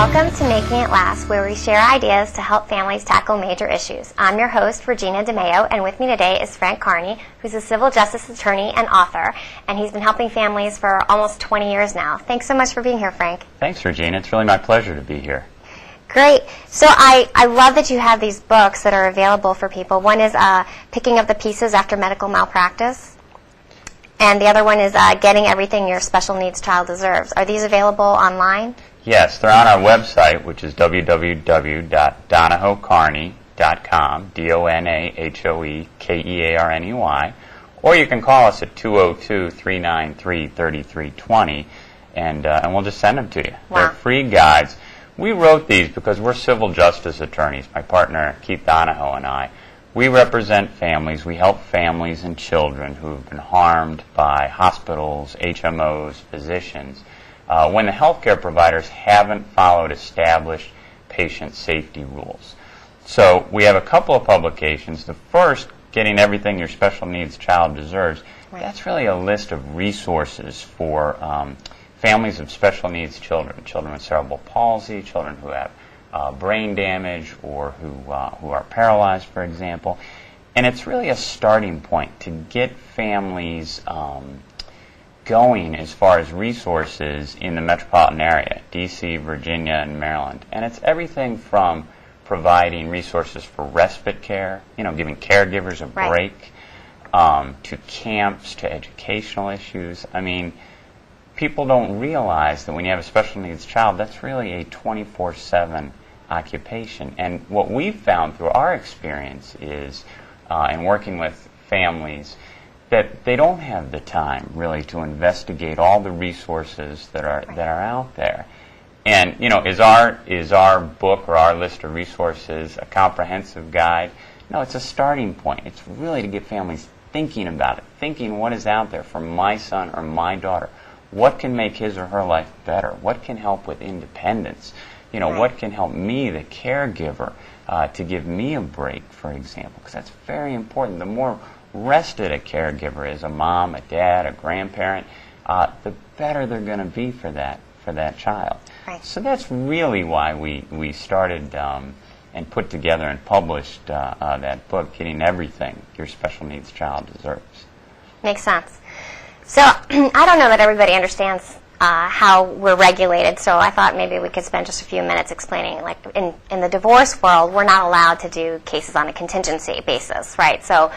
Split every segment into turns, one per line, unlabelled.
Welcome to Making It Last, where we share ideas to help families tackle major issues. I'm your host, Regina DeMeo, and with me today is Frank Kearney, who's a civil justice attorney and author, and he's been helping families for almost 20 years now. Thanks so much for being here, Frank.
Thanks, Regina. It's really my pleasure to be here.
Great. So I love that you have these books that are available for people. One is Picking Up the Pieces After Medical Malpractice, and the other one is Getting Everything Your Special Needs Child Deserves. Are these available online?
Yes, they're on our website, which is www.donahoekearney.com, DONAHOEKEARNEY, or you can call us at 202-393-3320, and we'll just send them to you.
Wow.
They're free guides. We wrote these because we're civil justice attorneys, my partner Keith Donahoe and I. We represent families. We help families and children who have been harmed by hospitals, HMOs, physicians, when the healthcare providers haven't followed established patient safety rules. So we have a couple of publications. The first, Getting Everything Your Special Needs Child Deserves, that's really a list of resources for families of special needs children, children with cerebral palsy, children who have brain damage, or who are paralyzed, for example. And it's really a starting point to get families going as far as resources in the metropolitan area, D.C., Virginia, and Maryland. And it's everything from providing resources for respite care, giving caregivers a break, to camps, to educational issues. I mean, people don't realize that when you have a special needs child, that's really a 24/7 occupation. And what we've found through our experience is, in working with families, that they don't have the time really to investigate all the resources that are out there. And is our book or our list of resources a comprehensive guide? No, it's a starting point. It's really to get families thinking about it, thinking what is out there for my son or my daughter. What can make his or her life better? What can help with independence? What can help me, the caregiver, to give me a break, for example? Because that's very important. The more rested a caregiver is, a mom, a dad, a grandparent, the better they're going to be for that child.
Right.
So that's really why we started and put together and published that book, Getting Everything Your Special Needs Child Deserves.
Makes sense. So I don't know that everybody understands how we're regulated, so I thought maybe we could spend just a few minutes explaining, like in the divorce world, we're not allowed to do cases on a contingency basis, right? So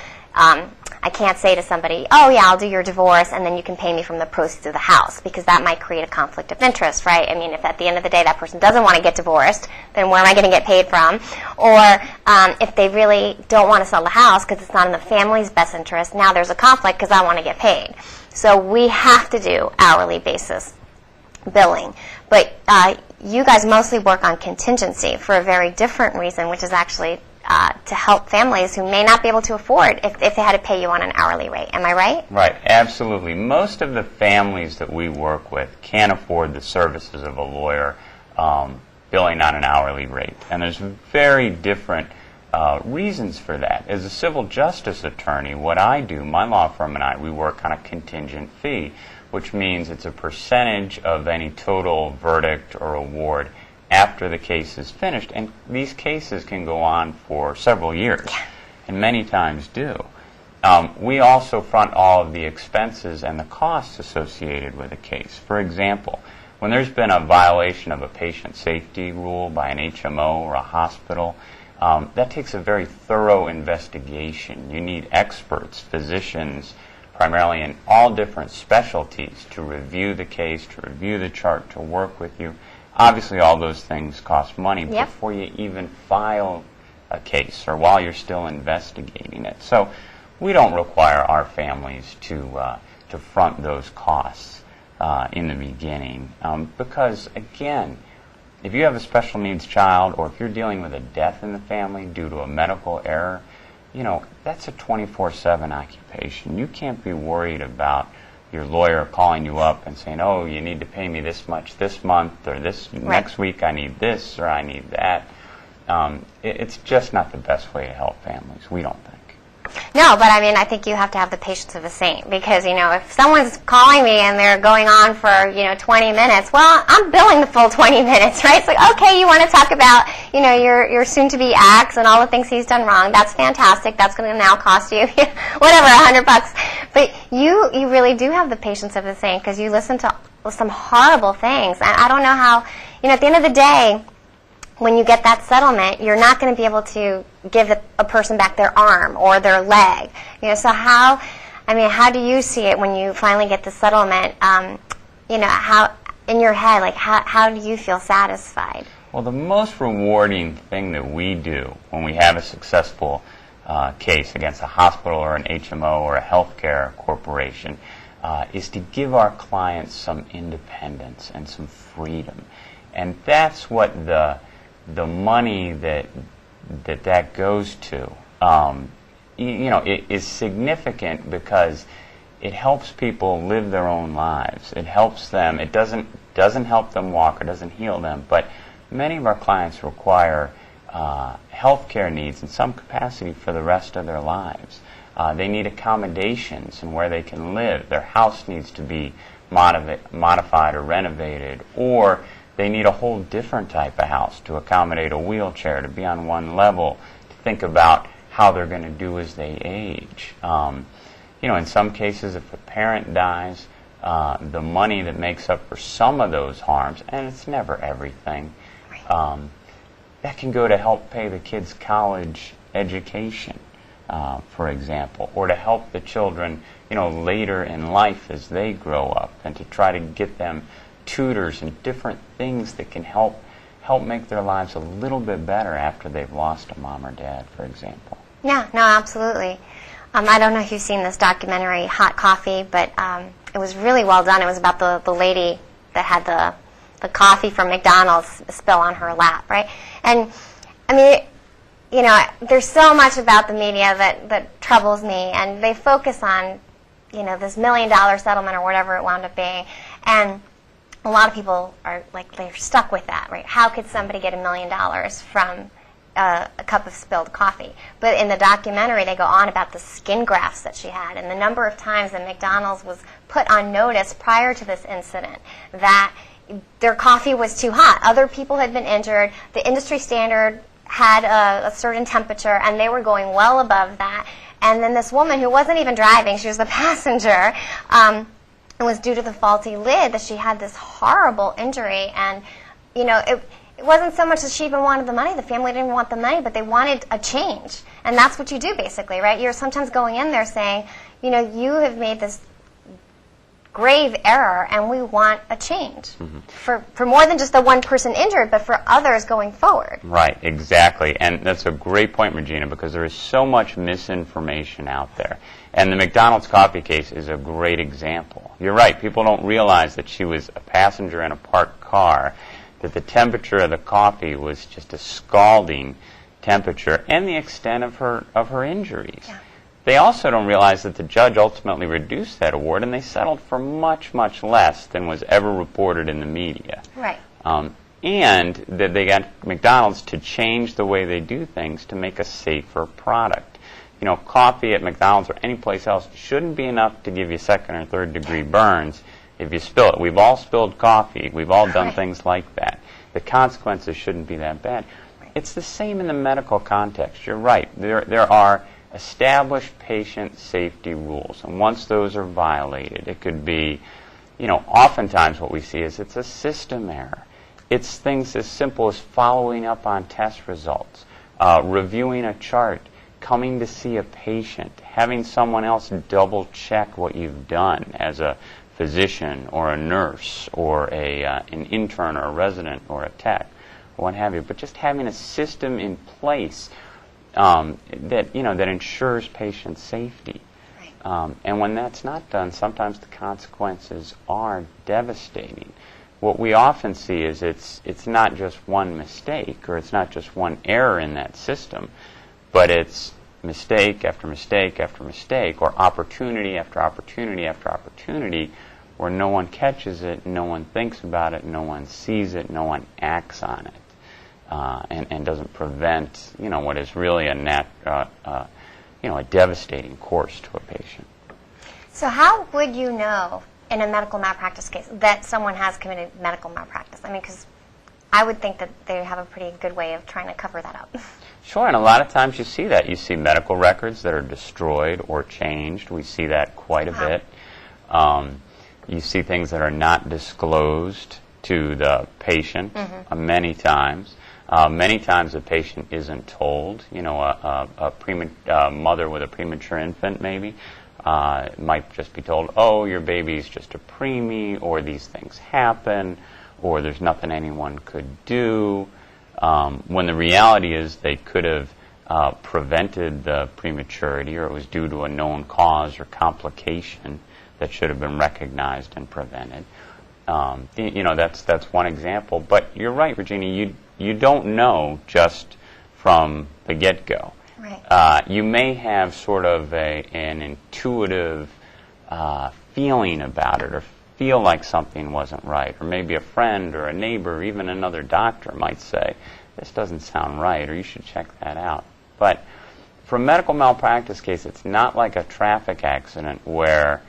I can't say to somebody, oh yeah, I'll do your divorce and then you can pay me from the proceeds of the house, because that might create a conflict of interest, right? I mean, if at the end of the day that person doesn't want to get divorced, then where am I going to get paid from? Or if they really don't want to sell the house because it's not in the family's best interest, now there's a conflict because I want to get paid. So we have to do hourly basis billing. But you guys mostly work on contingency for a very different reason, which is actually to help families who may not be able to afford if they had to pay you on an hourly rate. Am I right?
Right, absolutely. Most of the families that we work with can't afford the services of a lawyer billing on an hourly rate. And there's very different reasons for that. As a civil justice attorney, what I do, my law firm and I, we work on a contingent fee, which means it's a percentage of any total verdict or award after the case is finished. And these cases can go on for several years, and many times do. We also front all of the expenses and the costs associated with a case. For example, when there's been a violation of a patient safety rule by an HMO or a hospital, that takes a very thorough investigation. You need experts, physicians, primarily in all different specialties, to review the case, to review the chart, to work with you. Obviously, all those things cost money before you even file a case or while you're still investigating it. So we don't require our families to front those costs in the beginning because, again, if you have a special needs child, or if you're dealing with a death in the family due to a medical error, that's a 24/7 occupation. You can't be worried about your lawyer calling you up and saying, oh, you need to pay me this much this month, or this next week I need this, or I need that. It's just not the best way to help families, we don't think.
No, but I mean, I think you have to have the patience of a saint, because, if someone's calling me and they're going on for, 20 minutes, well, I'm billing the full 20 minutes, right? It's like, okay, you want to talk about, your soon-to-be ex and all the things he's done wrong. That's fantastic. That's going to now cost you, whatever, $100. But you really do have the patience of a saint, because you listen to some horrible things. And I don't know how, at the end of the day, when you get that settlement, you're not going to be able to give a person back their arm or their leg. So how do you see it when you finally get the settlement? How in your head, like how do you feel satisfied?
Well, the most rewarding thing that we do when we have a successful case against a hospital or an HMO or a healthcare corporation is to give our clients some independence and some freedom. And that's what the money that goes to, it is significant, because it helps people live their own lives. It helps them. It doesn't help them walk or doesn't heal them, but many of our clients require health care needs in some capacity for the rest of their lives. They need accommodations and where they can live. Their house needs to be modified or renovated, or they need a whole different type of house to accommodate a wheelchair, to be on one level, to think about how they're going to do as they age. In some cases, if a parent dies, the money that makes up for some of those harms, and it's never everything, that can go to help pay the kids' college education, for example, or to help the children, later in life as they grow up, and to try to get them tutors and different things that can help make their lives a little bit better after they've lost a mom or dad, for example.
Yeah, no, absolutely. I don't know if you've seen this documentary, Hot Coffee, but it was really well done. It was about the lady that had the coffee from McDonald's spill on her lap, right? And, I mean, there's so much about the media that troubles me, and they focus on, this $1 million settlement or whatever it wound up being, and a lot of people are like, they're stuck with that, right? How could somebody get $1 million from a cup of spilled coffee? But in the documentary, they go on about the skin grafts that she had, and the number of times that McDonald's was put on notice prior to this incident that their coffee was too hot. Other people had been injured. The industry standard had a certain temperature, and they were going well above that. And then this woman, who wasn't even driving, she was the passenger, it was due to the faulty lid that she had this horrible injury. And, it wasn't so much that she even wanted the money. The family didn't want the money, but they wanted a change. And that's what you do, basically, right? You're sometimes going in there saying, you have made this grave error, and we want a change for more than just the one person injured, but for others going forward.
Right, exactly. And that's a great point, Regina, because there is so much misinformation out there. And the McDonald's coffee case is a great example. You're right, people don't realize that she was a passenger in a parked car, that the temperature of the coffee was just a scalding temperature, and the extent of her injuries.
Yeah.
They also don't realize that the judge ultimately reduced that award, and they settled for much, much less than was ever reported in the media.
Right.
And that they got McDonald's to change the way they do things to make a safer product. Coffee at McDonald's or any place else shouldn't be enough to give you second or third degree burns if you spill it. We've all spilled coffee. We've all done things like that. The consequences shouldn't be that bad. It's the same in the medical context. You're right. There are established patient safety rules, and once those are violated, it could be, oftentimes what we see is it's a system error. It's things as simple as following up on test results, reviewing a chart, coming to see a patient, having someone else double check what you've done as a physician or a nurse or an intern or a resident or a tech or what have you, but just having a system in place that ensures patient safety.
Right.
And when that's not done, sometimes the consequences are devastating. What we often see is it's not just one mistake, or it's not just one error in that system, but it's mistake after mistake after mistake, or opportunity after opportunity after opportunity, where no one catches it, no one thinks about it, no one sees it, no one acts on it. And doesn't prevent, what is really a a devastating course to a patient.
So how would you know in a medical malpractice case that someone has committed medical malpractice? I mean, because I would think that they have a pretty good way of trying to cover that up.
Sure, and a lot of times you see that. You see medical records that are destroyed or changed. We see that quite a bit. You see things that are not disclosed to the patient many times. Many times the patient isn't told. A mother with a premature infant maybe might just be told, oh, your baby's just a preemie, or these things happen, or there's nothing anyone could do. When the reality is they could have prevented the prematurity, or it was due to a known cause or complication that should have been recognized and prevented. That's one example. But you're right, Regina, you don't know just from the get-go.
Right.
You may have sort of an intuitive feeling about it, or feel like something wasn't right, or maybe a friend or a neighbor or even another doctor might say, this doesn't sound right, or you should check that out. But for a medical malpractice case, it's not like a traffic accident where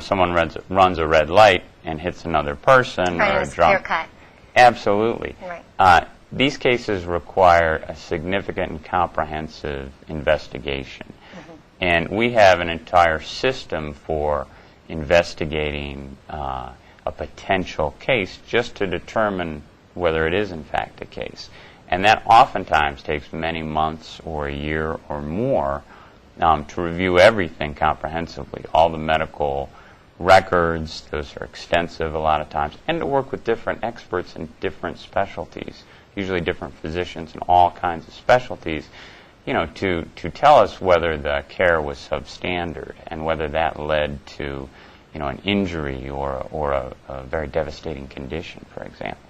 someone runs a red light and hits another person,
right,
or a drunk.
Clear cut.
Absolutely.
Right.
These cases require a significant and comprehensive investigation. And we have an entire system for investigating a potential case just to determine whether it is in fact a case. And that oftentimes takes many months or a year or more to review everything comprehensively, all the medical records. Those are extensive a lot of times, and to work with different experts in different specialties, usually different physicians in all kinds of specialties, to tell us whether the care was substandard and whether that led to an injury or a very devastating condition, for example.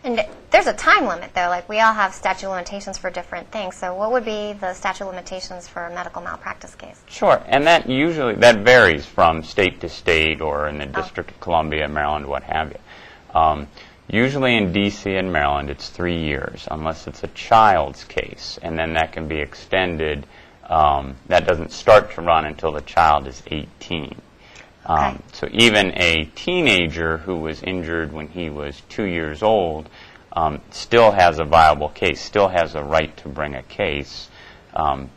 And there's a time limit, though. Like, we all have statute of limitations for different things. So what would be the statute of limitations for a medical malpractice case?
Sure. And that varies from state to state, or in the District of Columbia, Maryland, what have you. Usually in D.C. and Maryland, it's 3 years, unless it's a child's case. And then that can be extended. That doesn't start to run until the child is 18.
Okay.
So even a teenager who was injured when he was 2 years old still has a viable case, still has a right to bring a case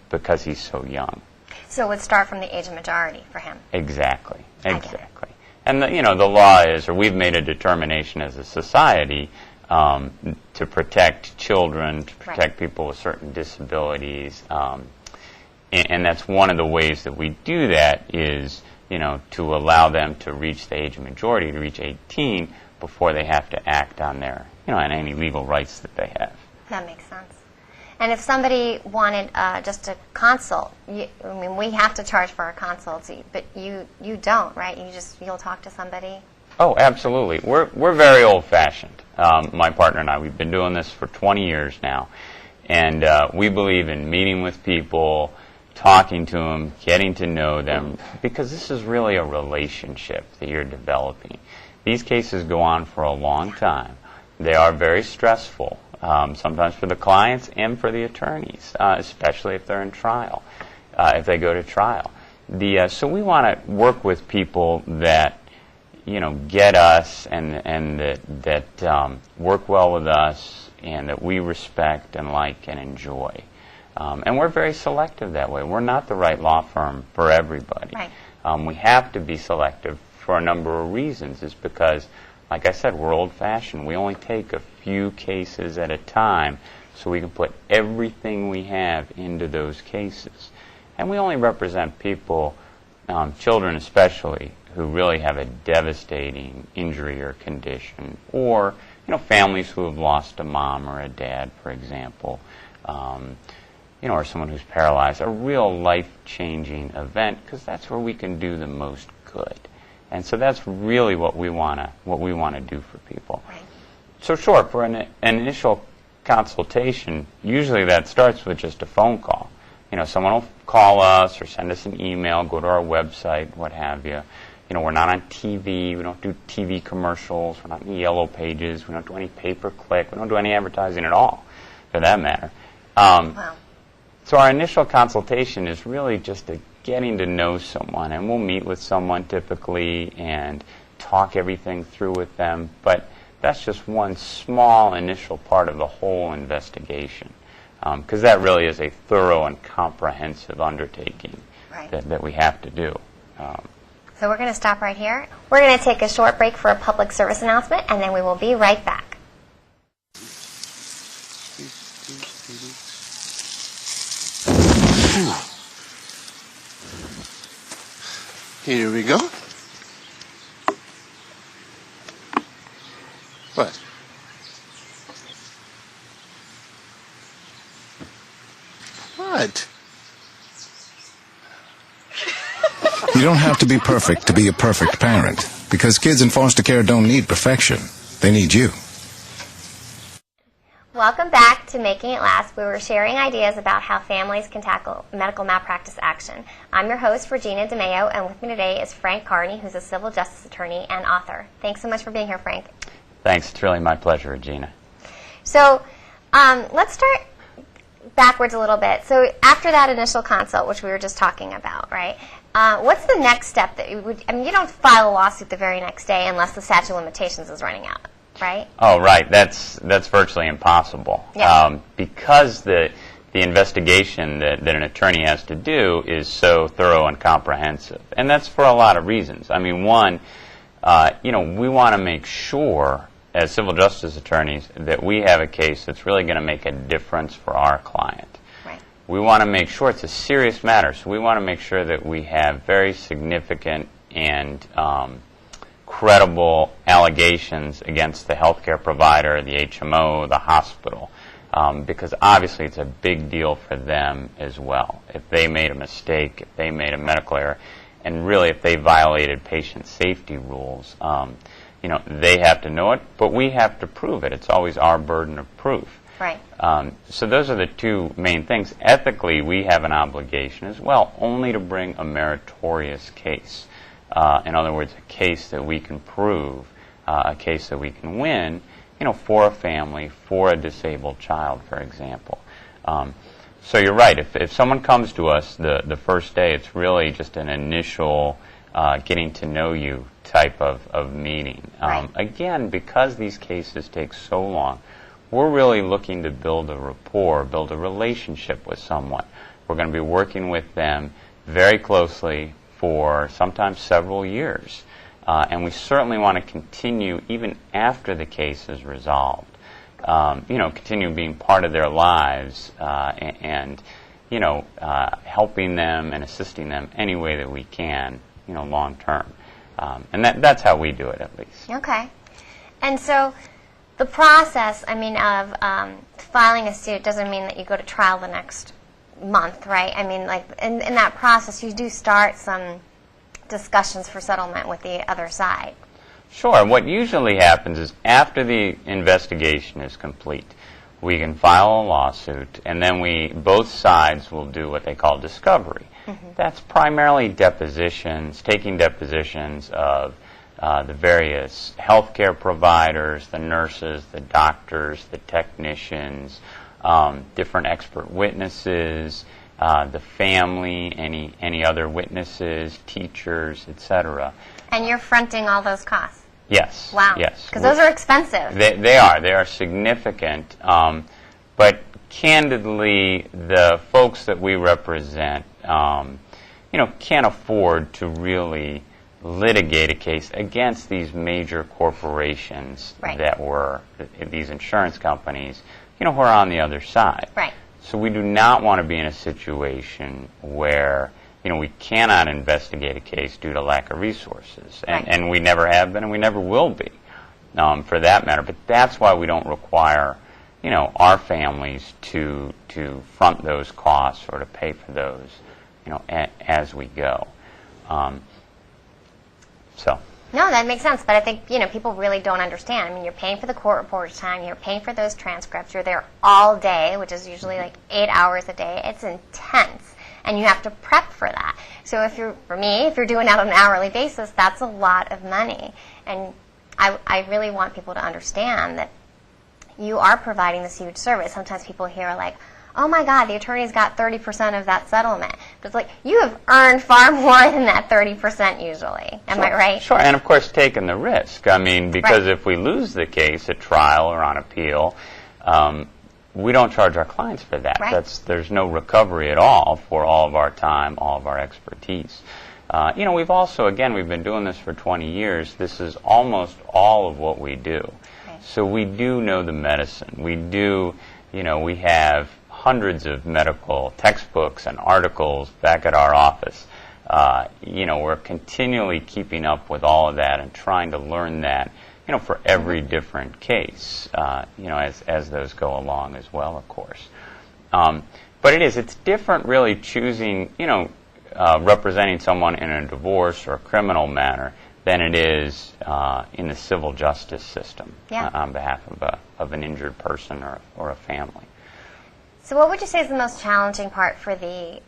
because he's so young.
So it would start from the age of majority for him.
Exactly. And the law is, or we've made a determination as a society to protect children, to protect people with certain disabilities, and that's one of the ways that we do that is to allow them to reach the age of majority, to reach 18, before they have to act on their, on any legal rights that they have.
That makes sense. And if somebody wanted just a consult, we have to charge for our consults, but you don't, right? You'll talk to somebody.
Oh, absolutely. We're very old-fashioned. My partner and I, we've been doing this for 20 years now, and we believe in meeting with people, talking to them, getting to know them, because this is really a relationship that you're developing. These cases go on for a long time. They are very stressful, sometimes for the clients and for the attorneys, especially if they're in trial, if they go to trial. So we want to work with people that get us and that work well with us and that we respect and like and enjoy. And we're very selective that way. We're not the right law firm for everybody.
Right.
We have to be selective for a number of reasons. It's because, like I said, we're old-fashioned. We only take a few cases at a time so we can put everything we have into those cases. And we only represent people, children especially, who really have a devastating injury or condition, or families who have lost a mom or a dad, for example. Or someone who's paralyzed, a real life-changing event, because that's where we can do the most good. And so that's really what we want to do for people.
Right.
So sure, for an initial consultation, usually that starts with just a phone call. Someone will call us or send us an email, go to our website, what have you. We're not on TV. We don't do TV commercials. We're not in the yellow pages. We don't do any pay-per-click. We don't do any advertising at all, for that matter.
Wow.
So our initial consultation is really just a getting to know someone, and we'll meet with someone typically and talk everything through with them, but that's just one small initial part of the whole investigation, because that really is a thorough and comprehensive undertaking that we have to do.
So we're going to stop right here. We're going to take a short break for a public service announcement, and then we will be right back.
Here we go. What? What?
You don't have to be perfect to be a perfect parent, because kids in foster care don't need perfection. They need you.
Welcome back to Making It Last. We were sharing ideas about how families can tackle medical malpractice action. I'm your host, Regina DeMeo, and with me today is Frank Kearney, who's a civil justice attorney and author. Thanks so much for being here, Frank.
Thanks. It's really my pleasure, Regina.
So let's start backwards a little bit. So after that initial consult, which we were just talking about, right, what's the next step that you would, I mean, you don't file a lawsuit the very next day unless the statute of limitations is running out, right?
Oh, right. That's virtually impossible.
Yeah.
Because the investigation that an attorney has to do is so thorough and comprehensive. And that's for a lot of reasons. I mean, one, we want to make sure, as civil justice attorneys, that we have a case that's really going to make a difference for our client.
Right.
We want to make sure it's a serious matter, so we want to make sure that we have very significant and credible allegations against the healthcare provider, the HMO, the hospital, because obviously it's a big deal for them as well. If they made a mistake, if they made a medical error, and really if they violated patient safety rules, they have to know it, but we have to prove it. It's always our burden of proof.
Right.
So those are the two main things. Ethically, we have an obligation as well, only to bring a meritorious case. In other words, a case that we can prove, a case that we can win, for a family, for a disabled child, for example. So you're right. If someone comes to us the first day, it's really just an initial getting to know you type of meeting.
Right.
Again, because these cases take so long, we're really looking to build a rapport, build a relationship with someone. We're going to be working with them very closely for sometimes several years. And we certainly want to continue even after the case is resolved. Continue being part of their lives and helping them and assisting them any way that we can, long term. And that's how we do it, at least.
Okay. And so the process, of filing a suit doesn't mean that you go to trial the next month, right? I mean, like, in that process, you do start some discussions for settlement with the other side.
Sure. What usually happens is after the investigation is complete, we can file a lawsuit, and then both sides will do what they call discovery. Mm-hmm. That's primarily depositions, taking depositions of the various healthcare providers, the nurses, the doctors, the technicians, different expert witnesses, the family, any other witnesses, teachers, etc.
And you're fronting all those costs?
Yes.
Wow.
Yes.
Because those are expensive.
They are. They are significant. But candidly, the folks that we represent, can't afford to really litigate a case against these major corporations
right.
that were these insurance companies, who are on the other side.
Right.
So we do not want to be in a situation where we cannot investigate a case due to lack of resources, and we never have been, and we never will be, for that matter. But that's why we don't require, our families to front those costs or to pay for those, as we go.
No, that makes sense, but I think, people really don't understand. I mean, you're paying for the court reporter time, you're paying for those transcripts, you're there all day, which is usually like 8 hours a day. It's intense, and you have to prep for that. So if you're doing that on an hourly basis, that's a lot of money. And I really want people to understand that you are providing this huge service. Sometimes people hear like, oh my God, the attorney's got 30% of that settlement. But it's like, you have earned far more than that 30% usually. Am I right?
Sure, and of course taking the risk. I mean, because if we lose the case at trial or on appeal, we don't charge our clients for that.
Right.
There's no recovery at all for all of our time, all of our expertise. We've also, again, we've been doing this for 20 years. This is almost all of what we do.
Right.
So we do know the medicine. We do, we have hundreds of medical textbooks and articles back at our office. We're continually keeping up with all of that and trying to learn that, for every different case, as those go along as well, of course. But it's different really choosing, representing someone in a divorce or a criminal matter than it is in the civil justice system on behalf of an injured person or a family.
So what would you say is the most challenging part for the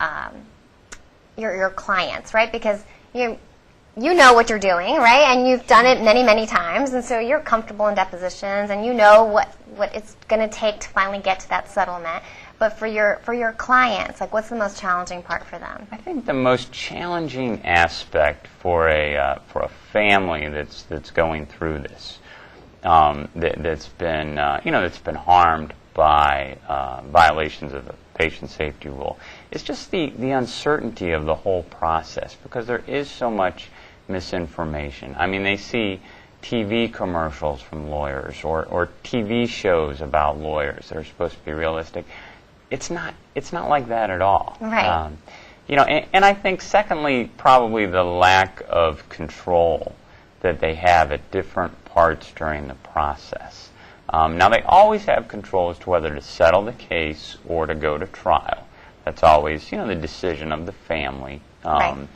your clients, right? Because you know what you're doing, right? And you've done it many, many times, and so you're comfortable in depositions, and you know what it's going to take to finally get to that settlement. But for your clients, like, what's the most challenging part for them?
I think the most challenging aspect for a family that's going through this, that's been harmed by violations of the patient safety rule, is just the uncertainty of the whole process, because there is so much misinformation. I mean, they see TV commercials from lawyers or TV shows about lawyers that are supposed to be realistic. It's not like that at all.
Right.
And I think secondly, probably the lack of control that they have at different parts during the process. Now, they always have control as to whether to settle the case or to go to trial. That's always, the decision of the family.
Right.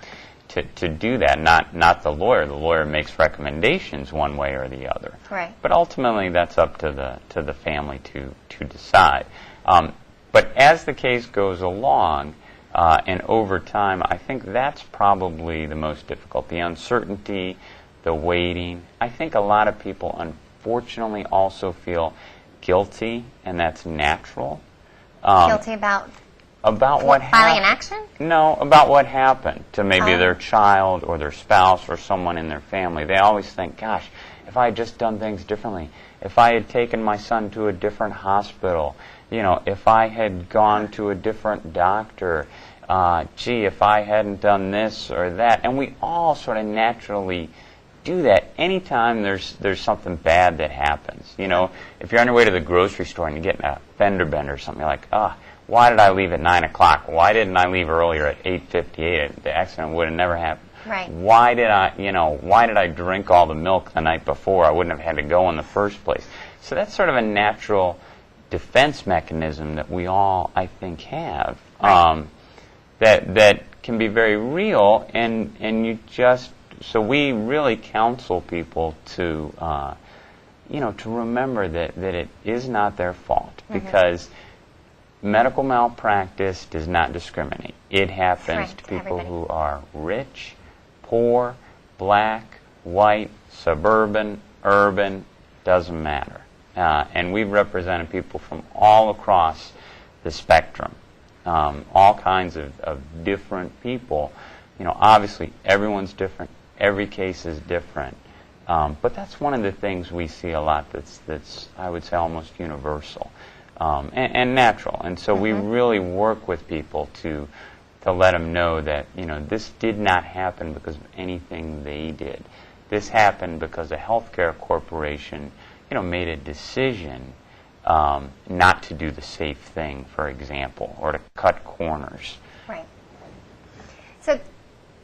To do that, not the lawyer. The lawyer makes recommendations one way or the other.
Right.
But ultimately, that's up to the family to decide. But as the case goes along, and over time, I think that's probably the most difficult. The uncertainty, the waiting. I think a lot of people, unfortunately, also feel guilty, and that's natural.
Guilty about
what happened.
filing an action?
No, about what happened to maybe their child or their spouse or someone in their family. They always think, gosh, if I had just done things differently, if I had taken my son to a different hospital, if I had gone to a different doctor, if I hadn't done this or that. And we all sort of naturally do that anytime there's something bad that happens. If you're on your way to the grocery store and you get in a fender bender or something, you're like, why did I leave at 9 o'clock? Why didn't I leave earlier at 8:58? The accident would have never happened.
Right.
Why did I drink all the milk the night before? I wouldn't have had to go in the first place. So that's sort of a natural defense mechanism that we all, I think, have.
Right.
That can be very real, and you just. So we really counsel people to remember that it is not their fault, because medical malpractice does not discriminate. It happens to people who are rich, poor, black, white, suburban, urban, doesn't matter. And we've represented people from all across the spectrum, all kinds of different people. Obviously everyone's different. Every case is different. But that's one of the things we see a lot that's I would say almost universal. And natural. And so we really work with people to let them know that, this did not happen because of anything they did. This happened because a healthcare corporation, made a decision not to do the safe thing, for example, or to cut corners.
Right. So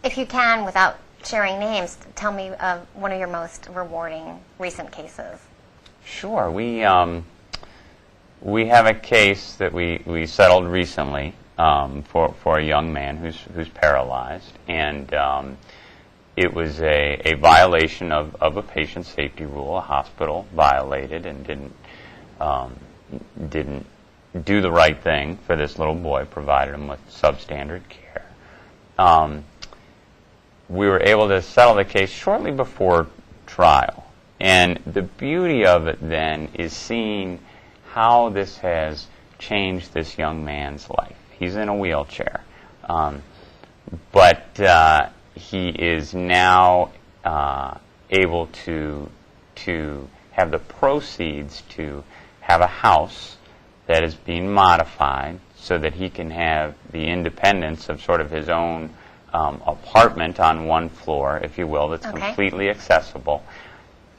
if you can, without sharing names, tell me of one of your most rewarding recent cases.
Sure. We have a case that we settled recently for a young man who's paralyzed, and it was a violation of a patient safety rule. A hospital violated and didn't do the right thing for this little boy, provided him with substandard care. We were able to settle the case shortly before trial, and the beauty of it then is seeing how this has changed this young man's life. He's in a wheelchair, but he is now able to have the proceeds to have a house that is being modified so that he can have the independence of sort of his own apartment on one floor, if you will, that's completely accessible,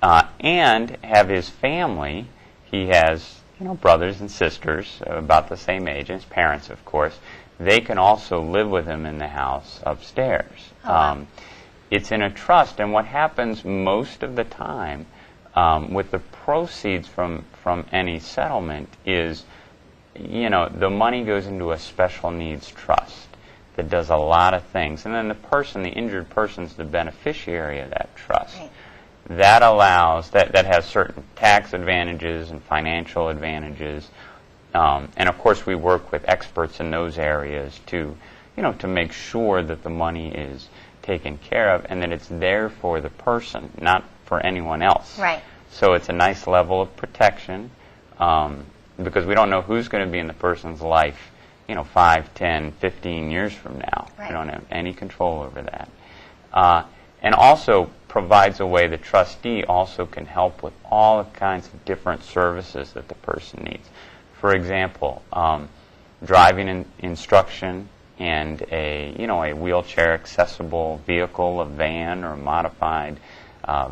and have his family. He has, brothers and sisters about the same age, and his parents, of course. They can also live with him in the house upstairs.
Oh, wow.
It's in a trust, and what happens most of the time with the proceeds from any settlement is, the money goes into a special needs trust that does a lot of things, and then the injured person's the beneficiary of that trust.
Right.
That allows, that has certain tax advantages and financial advantages, and of course we work with experts in those areas to make sure that the money is taken care of and that it's there for the person, not for anyone else.
Right.
So it's a nice level of protection, because we don't know who's going to be in the person's life, 5, 10, 15 years from now.
Right.
We don't have any control over that. And also provides a way the trustee also can help with all kinds of different services that the person needs. For example, driving instruction and a wheelchair accessible vehicle, a van or a modified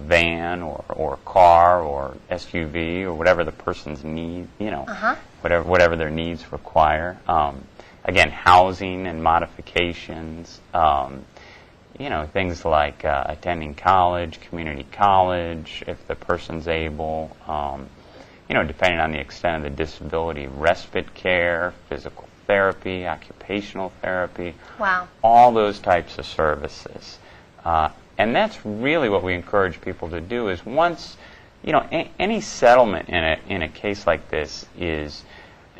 van or car or SUV or whatever the person's need, whatever their needs require. Again, housing and modifications. Things like attending college, community college, if the person's able, depending on the extent of the disability, respite care, physical therapy, occupational therapy.
Wow.
All those types of services. And that's really what we encourage people to do is once, any settlement in a case like this is,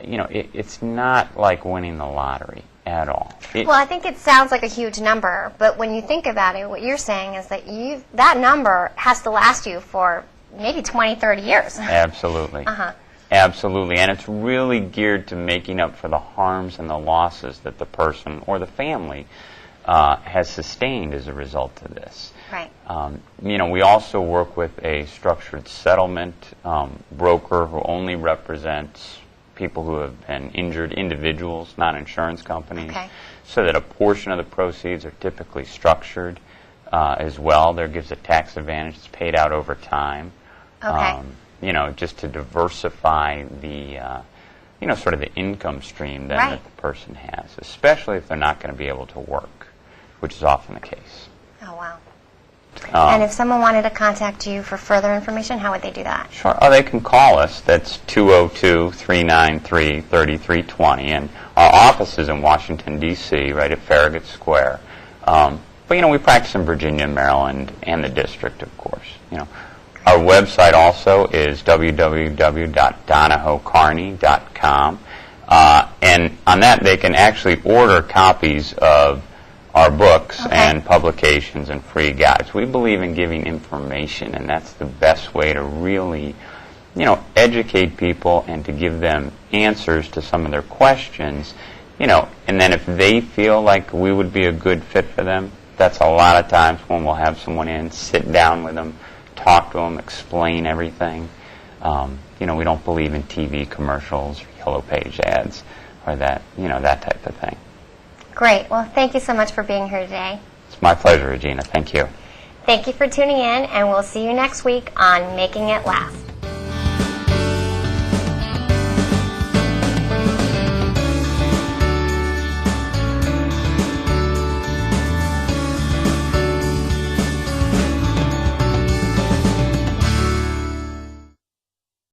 it's not like winning the lottery at all.
Well, I think it sounds like a huge number, but when you think about it, what you're saying is that that number has to last you for maybe 20, 30 years.
Absolutely. Absolutely. And it's really geared to making up for the harms and the losses that the person or the family has sustained as a result of this.
Right.
We also work with a structured settlement broker who only represents people who have been injured individuals, not insurance companies, so that a portion of the proceeds are typically structured as well. There gives a tax advantage. It's paid out over time. Just to diversify the, sort of the income stream then that the person has, especially if they're not going to be able to work, which is often the case.
Oh, wow. And if someone wanted to contact you for further information, how would they do that?
Sure. They can call us. That's 202-393-3320. And our office is in Washington, D.C., right at Farragut Square. But, we practice in Virginia, Maryland, and the district, of course. Our website also is www.donahoekearney.com. And on that, they can actually order copies of our books and publications and free guides. We believe in giving information, and that's the best way to really, educate people and to give them answers to some of their questions, and then if they feel like we would be a good fit for them, that's a lot of times when we'll have someone in, sit down with them, talk to them, explain everything. We don't believe in TV commercials or yellow page ads or that, that type of thing.
Great. Well, thank you so much for being here today.
It's my pleasure, Regina. Thank you.
Thank you for tuning in, and we'll see you next week on Making It Last.